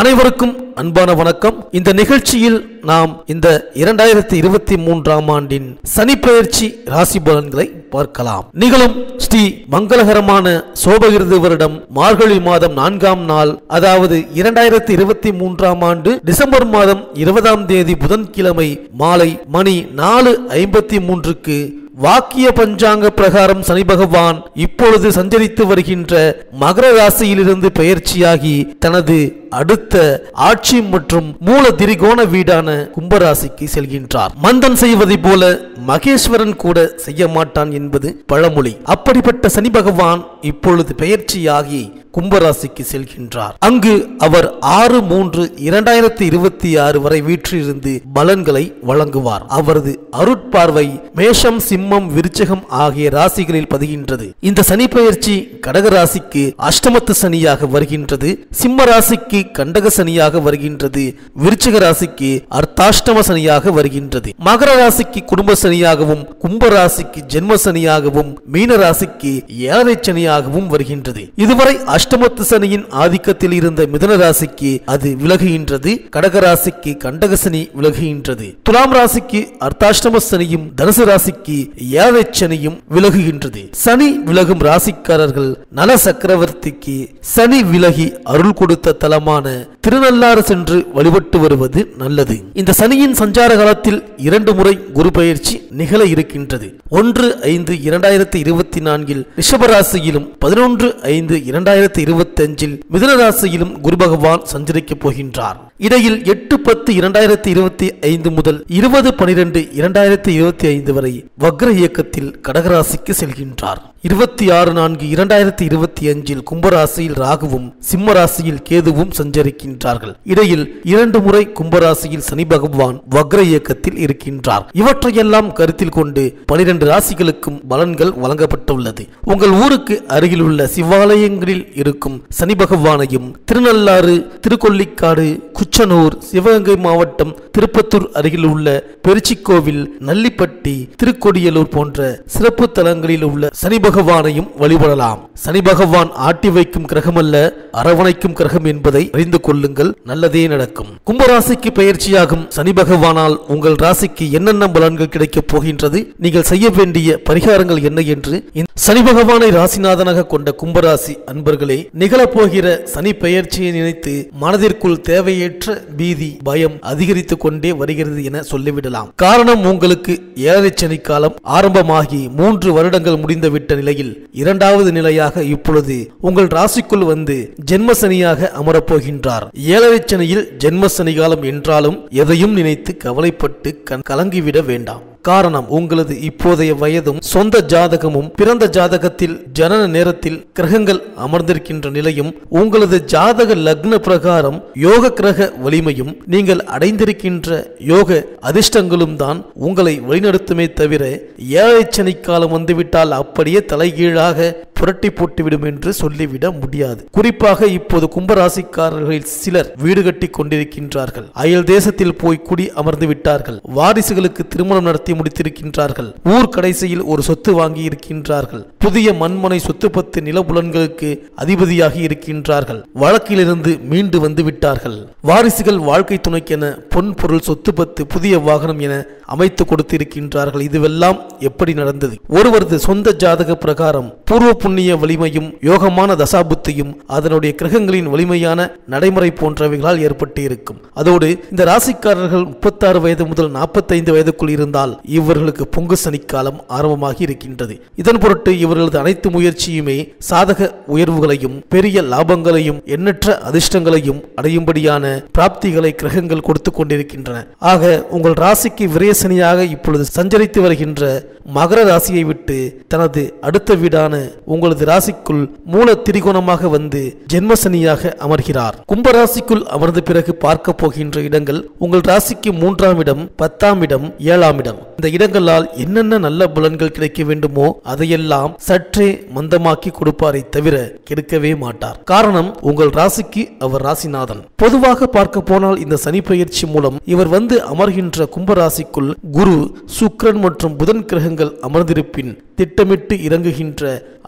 அனைவருக்கும் அன்பான வணக்கம். இந்த நிகழ்ச்சியில் நாம் இந்த 2023ஆம் ஆண்டின் சனி பெயர்ச்சி ராசி பலன்களை பார்க்கலாம். நிகழும் ஸ்ரீ மங்களகரமான சோபகிருது வருடம் மார்கழி மாதம் 4ஆம் நாள், அதாவது 2023ஆம் ஆண்டு டிசம்பர் மாதம் 20ஆம் தேதி புதன்கிழமை மாலை மணி 4:53க்கு வாக்கிய பஞ்சாங்க பிரகாரம் சனி பகவான் இப்பொழுது சஞ்சரித்து வருகின்ற மகர ராசியிலிருந்து பெயர்ச்சியாகி தனது அடுத்த ஆட்சி மற்றும் மூல திரிகோண வீடான கும்பராசிக்கு செல்கின்றார். மந்தன் செய்வதை போல மகேஸ்வரன் கூட செய்ய மாட்டான் என்பது பழமொழி. அப்படிப்பட்ட சனி பகவான் இப்பொழுது பெயர்ச்சியாகி கும்பராசிக்கு செல்கின்றார். அங்கு அவர் 6/3/2026 வரை வீற்றிருந்து பலன்களை வழங்குவார். அவரது அருட்பார்வை மேஷம், சிம்மம், விருச்சிகம் ஆகிய ராசிகளில் பதிகின்றது. இந்த சனி பெயர்ச்சி கடக ராசிக்கு அஷ்டமத்து சனியாக வருகின்றது, சிம்ம ராசிக்கு கண்டக சனியாக வருகின்றது, விருச்சிக ராசிக்கு அர்த்தாஷ்டம சனியாக வருகின்றது, மகர ராசிக்கு குடும்ப சனியாகவும், கும்ப ராசிக்கு ஜென்ம சனியாகவும், மீன ராசிக்கு ஏழரை சனியாகவும் வருகின்றது. இதுவரை அஷ்டமத்து சனியின் ஆதிக்கத்தில் இருந்த மிதுன ராசிக்கு அது விலகுகின்றது, கடக ராசிக்கு கண்டக சனி விலகுகின்றது, துலாம் ராசிக்கு அர்த்தாஷ்டம சனியும், தனுசு ராசிக்கு ஏழரை சனியும் விலகுகின்றது. சனி விலகும் ராசிக்காரர்கள் நல சக்கரவர்த்திக்கு சனி விலகி அருள் கொடுத்த தலமான திருநள்ளாறு சென்று வழிபட்டு வருவது நல்லது. இந்த சனியின் சஞ்சார காலத்தில் 2 முறை குரு பெயர்ச்சி நிகழ இருக்கின்றது. 1/5/2024 ரிஷபராசியிலும் 11/5/2025 மிதுன ராசியிலும் குரு பகவான் சஞ்சரிக்கப் போகின்றார். இடையில் 8/10/2025 முதல் 20/12/2025 வரை வக்ர இயக்கத்தில் கடகராசிக்கு செல்கின்றார். 26/4/2025 கும்பராசியில் ராகுவும் சிம்ம ராசியில் கேதுவும் சஞ்சரிக்கின்றார்கள். இடையில் 2 முறை கும்பராசியில் சனி பகவான் வக்ர இயக்கத்தில் இருக்கின்றார். இவற்றையெல்லாம் கருத்தில் கொண்டு 12 ராசிகளுக்கும் பலன்கள் வழங்கப்பட்டுள்ளது. உங்கள் ஊருக்கு அருகில் உள்ள சிவாலயங்களில் இருக்கும் சனி பகவானையும் திருநள்ளாறு, திருக்கொள்ளிக்காடு, குச்சனூர், சிவகங்கை மாவட்டம் திருப்பத்தூர் அருகில் உள்ள பெருச்சிக்கோவில், நல்லிப்பட்டி, திருக்கொடியலூர் போன்ற சிறப்பு தலங்களில் உள்ள சனி பகவானையும் வழிபடலாம். சனி பகவான் ஆட்டி வைக்கும் கிரகம் அல்ல, அரவணைக்கும் கிரகம் என்பதை அறிந்து கொள்ளுங்கள், நல்லதே நடக்கும். கும்பராசிக்கு பெயர்ச்சியாகும் சனி பகவானால் உங்கள் ராசிக்கு என்னென்ன பலன்கள் கிடைக்கப் போகின்றது, நீங்கள் செய்ய வேண்டிய பரிகாரங்கள் என்ன என்று சனி பகவானை ராசிநாதனாக கொண்ட கும்பராசி அன்பர்களே, நிகழப்போகிற சனி பெயர்ச்சியை நினைத்து மனதிற்குள் தேவையற்ற பீதி, பயம் அதிகரித்துக் கொண்டே வருகிறது என சொல்லிவிடலாம். காரணம், உங்களுக்கு ஏழரை சனி காலம் ஆரம்பமாகி 3 வருடங்கள் முடிந்துவிட்ட நிலையில் 2வது நிலையாக இப்பொழுது உங்கள் ராசிக்குள் வந்து ஜென்ம சனியாக அமரப்போகின்றார். ஏழரை சனியில் ஜென்ம சனி காலம் என்றாலும் எதையும் நினைத்து கவலைப்பட்டு கலங்கிவிட வேண்டாம். காரணம், உங்களது இப்போதைய வயதும் சொந்த ஜாதகமும் பிறந்த ஜாதகத்தில் ஜனன நேரத்தில் கிரகங்கள் அமர்ந்திருக்கின்ற நிலையும் உங்களது ஜாதக லக்ன பிரகாரம் யோக கிரக வலிமையும் நீங்கள் அடைந்திருக்கின்ற யோக அதிர்ஷ்டங்களும் தான் உங்களை வழிநடத்துமே தவிர ஏழரை சனி காலம் வந்துவிட்டால் அப்படியே தலைகீழாக புரட்டி போட்டுவிடும் என்று சொல்லிவிட முடியாது. குறிப்பாக இப்போது கும்பராசிக்காரர்களில் சிலர் வீடு கட்டி கொண்டிருக்கின்றார்கள், அயல் தேசத்தில் போய் குடி அமர்ந்து விட்டார்கள், வாரிசுகளுக்கு திருமணம் நடத்தி முடித்திருக்கின்றார்கள், ஊர் கடைசியில் ஒரு சொத்து வாங்கி இருக்கின்றார்கள், புதிய மண்மனை சொத்து பத்து நிலபுலன்களுக்கு அதிபதியாகி இருக்கின்றார்கள், வழக்கிலிருந்து மீண்டு வந்து விட்டார்கள், வாரிசுகள் வாழ்க்கை துணைக்கென பொன் பொருள் சொத்து பத்து புதிய வாகனம் என அமைத்து கொடுத்திருக்கின்றார்கள். இதுவெல்லாம் எப்படி நடந்தது? ஒருவரது சொந்த ஜாதக பிரகாரம் பூர்வ புண்ணிய வலிமையும் யோகமான தசாபுத்தியும் அதனுடைய கிரகங்களின் வலிமையான நடைமுறை போன்றவைகளால் ஏற்பட்டு இருக்கும். அதோடு இந்த ராசிக்காரர்கள் 36 வயது முதல் 45 வயதுக்குள் இருந்தால் இவர்களுக்கு பொங்கு சனிக்காலம் ஆரம்பமாகி இருக்கின்றது. இதன் பொருட்டு இவர்களது அனைத்து முயற்சியுமே சாதக உயர்வுகளையும் பெரிய லாபங்களையும் எண்ணற்ற அதிர்ஷ்டங்களையும் அடையும்படியான பிராப்திகளை கிரகங்கள் கொடுத்து கொண்டிருக்கின்றன. ஆக உங்கள் ராசிக்கு விரயசனியாக இப்பொழுது சஞ்சரித்து வருகின்ற மகர ராசியை விட்டு தனது அடுத்த வீடான உங்களது ராசிக்குள் மூல திரிகோணமாக வந்து ஜென்மசனியாக அமர்கிறார். கும்பராசிக்குள் அமர்ந்த பிறகு பார்க்க போகின்ற இடங்கள் உங்கள் ராசிக்கு 3ஆம் இடம், 10ஆம் இடம், 7ஆம் இடம். இந்த இடங்களால் என்னென்ன நல்ல பலன்கள் கிடைக்க வேண்டுமோ அதையெல்லாம் சற்றே மந்தமாக்கி கொடுப்பாரை தவிர கெடுக்கவே மாட்டார். காரணம், உங்கள் ராசிக்கு அவர் ராசிநாதன். பொதுவாக பார்க்க போனால் இந்த சனி பெயர்ச்சி மூலம் இவர் வந்து அமர்கின்ற கும்பராசிக்குள் குரு, சுக்கிரன் மற்றும் புதன் கிரகங்கள் அமர்ந்திருப்பின் திட்டமிட்டு இறங்குகின்ற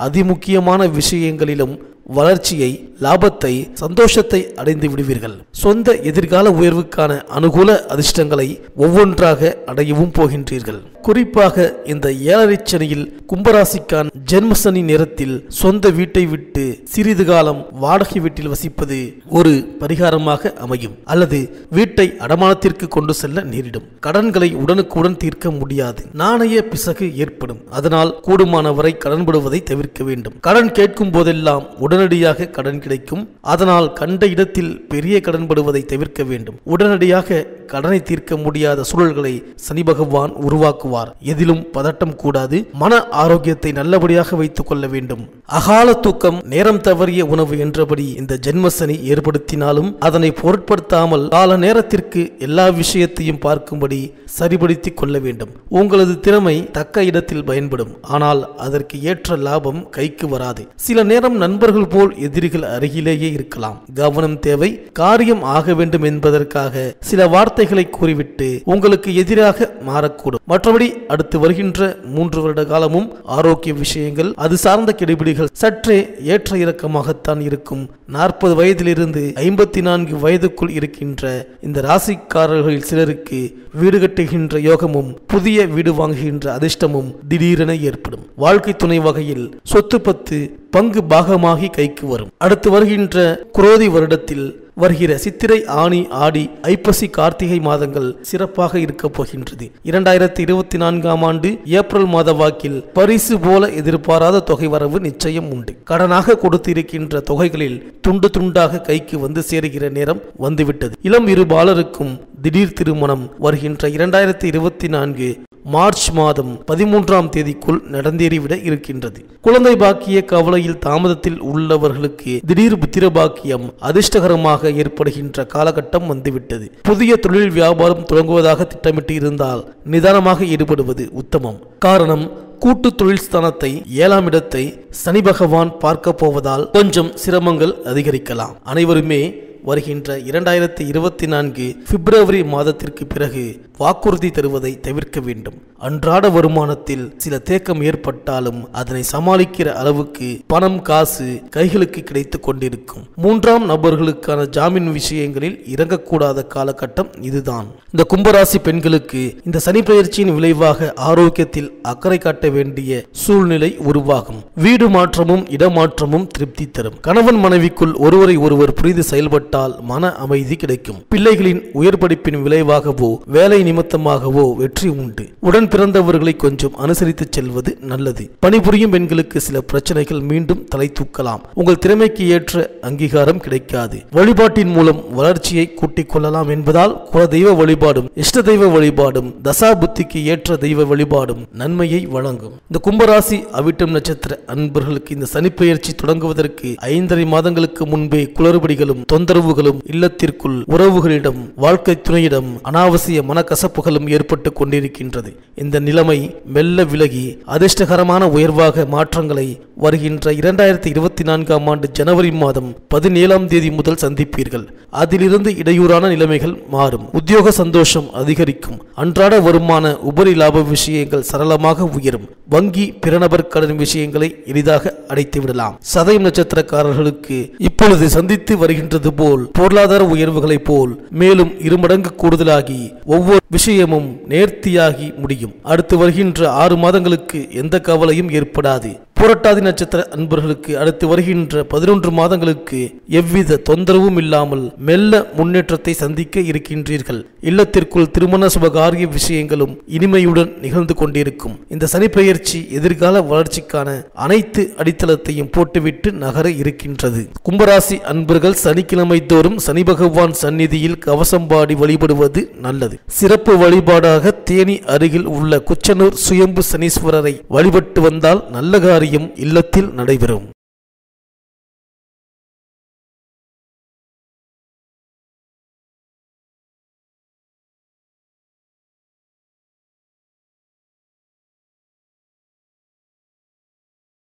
அதிமுக்கியமான விஷயங்களிலும் வளர்ச்சியை, லாபத்தை, சந்தோஷத்தை அடைந்து விடுவீர்கள். சொந்த எதிர்கால உயர்வுக்கான அனுகூல அதிர்ஷ்டங்களை ஒவ்வொன்றாக அடையவும் போகின்றீர்கள். குறிப்பாக இந்த 7.5 சனியில் கும்பராசிக்கான ஜென்மசனி நேரத்தில் சொந்த வீட்டை விட்டு சிறிது காலம் வாடகை வீட்டில் வசிப்பது ஒரு பரிகாரமாக அமையும். அல்லது வீட்டை அடமானத்திற்கு கொண்டு செல்ல நேரிடும். கடன்களை உடனுக்குடன் தீர்க்க முடியாது. நாணய பிசகு ஏற்படும். அதனால் கூடுமானவரை கடன்படுவதை தவிர்க்க வேண்டும். கடன் கேட்கும் போதெல்லாம் உடனடியாக கடன் கிடைக்கும். அதனால் கண்ட இடத்தில் பெரிய கடன்படுவதை தவிர்க்க வேண்டும். உடனடியாக கடனை தீர்க்க முடியாத சூழல்களை சனி பகவான் உருவாக்குவார். எதிலும் பதட்டம் கூடாது. மன ஆரோக்கியத்தை நல்லபடியாக வைத்துக் கொள்ள வேண்டும். அகால தூக்கம், நேரம் தவறிய உணவு என்றபடி இந்த ஜென்மசனி ஏற்படுத்தினாலும் அதனை பொருட்படுத்தாமல் கால நேரத்திற்கு எல்லா விஷயத்தையும் பார்க்கும்படி சரிபடுத்திக் கொள்ள வேண்டும். உங்களது திறமை தக்க இடத்தில் பயன்படும். ஆனால் அதற்கு ஏற்ற லாபம் கைக்கு வராது. சில நேரம் நண்பர்கள் போல் எதிரிகள் அருகிலேயே இருக்கலாம். கவனம் தேவை. காரியம் ஆக வேண்டும் என்பதற்காக சில வார்த்தைகளை கூறிவிட்டு உங்களுக்கு எதிராக மாறக்கூடும். மற்றபடி அடுத்து வருகின்ற 3 வருட காலமும் ஆரோக்கிய விஷயங்கள், அது சார்ந்த கெடுபிடிகள் சற்றே ஏற்ற இறக்கமாகத்தான் இருக்கும். 40 வயதிலிருந்து 54 வயதுக்குள் இருக்கின்ற இந்த ராசிக்காரர்களில் சிலருக்கு வீடு கட்டுகின்ற யோகமும் புதிய வீடு வாங்குகின்ற அதிர்ஷ்டமும் திடீரென ஏற்படும். வாழ்க்கை துணை வகையில் சொத்து பத்து பங்கு பாகமாகி கைக்கு வரும். அடுத்து வருகின்ற குரோதி வருடத்தில் வருகிற சித்திரை, ஆனி, ஆடி, ஐப்பசி, கார்த்திகை மாதங்கள் சிறப்பாக இருக்க போகின்றது. 2024ஆம் ஆண்டு ஏப்ரல் மாத வாக்கில் பரிசு போல எதிர்பாராத தொகை வரவு நிச்சயம் உண்டு. கடனாக கொடுத்து இருக்கின்ற தொகைகளில் துண்டு துண்டாக கைக்கு வந்து சேருகிற நேரம் வந்துவிட்டது. இளம் இருபாலருக்கும் திடீர் திருமணம் வருகின்ற 2024 மார்ச் மாதம் 13ஆம் தேதிக்குள் நடந்தேறிவிட இருக்கின்றது. குழந்தை பாக்கிய கவலையில் தாமதத்தில் உள்ளவர்களுக்கு திடீர் புத்திர பாக்கியம் அதிர்ஷ்டகரமாக ஏற்படுகின்ற காலகட்டம் வந்துவிட்டது. புதிய தொழில் வியாபாரம் தொடங்குவதாக திட்டமிட்டு இருந்தால் நிதானமாக ஈடுபடுவது உத்தமம். காரணம், கூட்டு தொழில் ஸ்தானத்தை 7ஆம் இடத்தை சனி பகவான் பார்க்க போவதால் கொஞ்சம் சிரமங்கள் அதிகரிக்கலாம். அனைவருமே வருகின்ற 2024 பிப்ரவரி மாதத்திற்கு பிறகு வாக்குறுதி தருவதை தவிர்க்க வேண்டும். அன்றாட வருமானத்தில் சில தேக்கம் ஏற்பட்டாலும் அதனை சமாளிக்கிற அளவுக்கு பணம் காசு கைகளுக்கு கிடைத்துக் கொண்டிருக்கும். 3ஆம் நபர்களுக்கான ஜாமீன் விஷயங்களில் இறங்கக்கூடாத காலகட்டம் இதுதான். இந்த கும்பராசி பெண்களுக்கு இந்த சனி பெயர்ச்சியின் விளைவாக ஆரோக்கியத்தில் அக்கறை காட்ட வேண்டிய சூழ்நிலை உருவாகும். வீடு மாற்றமும் இடமாற்றமும் திருப்தி தரும். கணவன் மனைவிக்குள் ஒருவரை ஒருவர் புரிந்து செயல்பட்டால் மன அமைதி கிடைக்கும். பிள்ளைகளின் உயர் படிப்பின் விளைவாகவோ வேலை நிமித்தமாகவோ வெற்றி உண்டு. உடன் பிறந்தவர்களை கொஞ்சம் அனுசரித்து செல்வது நல்லது. பணிபுரியும் பெண்களுக்கு சில பிரச்சனைகள் மீண்டும் தலை தூக்கலாம். உங்கள் திறமைக்கு ஏற்ற அங்கீகாரம் கிடைக்காது. வழிபாட்டின் மூலம் வளர்ச்சியை கூட்டிக் கொள்ளலாம் என்பதால் குல தெய்வ வழிபாடும் இஷ்ட தெய்வ வழிபாடும் தசா புத்திக்கு ஏற்ற தெய்வ வழிபாடும் நன்மையை வழங்கும். இந்த கும்பராசி அவிட்டம் நட்சத்திர அன்பர்களுக்கு இந்த சனிப்பெயர்ச்சி தொடங்குவதற்கு 5.5 மாதங்களுக்கு முன்பே குளறுபடிகளும் தொந்தரவுகளும் இல்லத்திற்குள் உறவுகளிடம் வாழ்க்கை துணையிடம் அனாவசிய மனக்கசப்புகளும் ஏற்பட்டு கொண்டிருக்கின்றது. இந்த நிலைமை மெல்ல விலகி அதிர்ஷ்டகரமான உயர்வாக மாற்றங்களை வருகின்ற 2024ஆம் ஆண்டு ஜனவரி மாதம் 17ஆம் தேதி முதல் சந்திப்பீர்கள். அதிலிருந்து இடையூறான நிலைமைகள் மாறும். உத்தியோக சந்தோஷம் அதிகரிக்கும். அன்றாட வருமான உபரி லாப விஷயங்கள் சரளமாக உயரும். வங்கி பிறநபர் கடன் விஷயங்களை எளிதாக அடைத்து விடலாம். சதயம் நட்சத்திரக்காரர்களுக்கு இப்பொழுது சந்தித்து வருகின்றது போல் பொருளாதார உயர்வுகளைப் போல் மேலும் 2 மடங்கு கூடுதலாகி ஒவ்வொரு விஷயமும் நேர்த்தியாகி முடியும். அடுத்து வருகின்ற 6 மாதங்களுக்கு எந்த கவலையும் ஏற்படாது. புரட்டாதி நட்சத்திர அன்பர்களுக்கு அடுத்து வருகின்ற 11 மாதங்களுக்கு எவ்வித தொந்தரவும் இல்லாமல் மெல்ல முன்னேற்றத்தை சந்திக்க இருக்கின்றீர்கள். இல்லத்திற்குள் திருமண சுபகாரிய விஷயங்களும் இனிமையுடன் நிகழ்ந்து கொண்டிருக்கும். இந்த சனிப்பெயர்ச்சி எதிர்கால வளர்ச்சிக்கான அனைத்து அடித்தளத்தையும் போட்டுவிட்டு நகர இருக்கின்றது. கும்பராசி அன்பர்கள் சனிக்கிழமை தோறும் சனி பகவான் சந்நிதியில் கவசம் பாடி வழிபடுவது நல்லது. சிறப்பு வழிபாடாக தேனி அருகில் உள்ள குச்சனூர் சுயம்பு சனீஸ்வரரை வழிபட்டு வந்தால் நல்ல காரியம் இல்லத்தில் நடைபெறும்.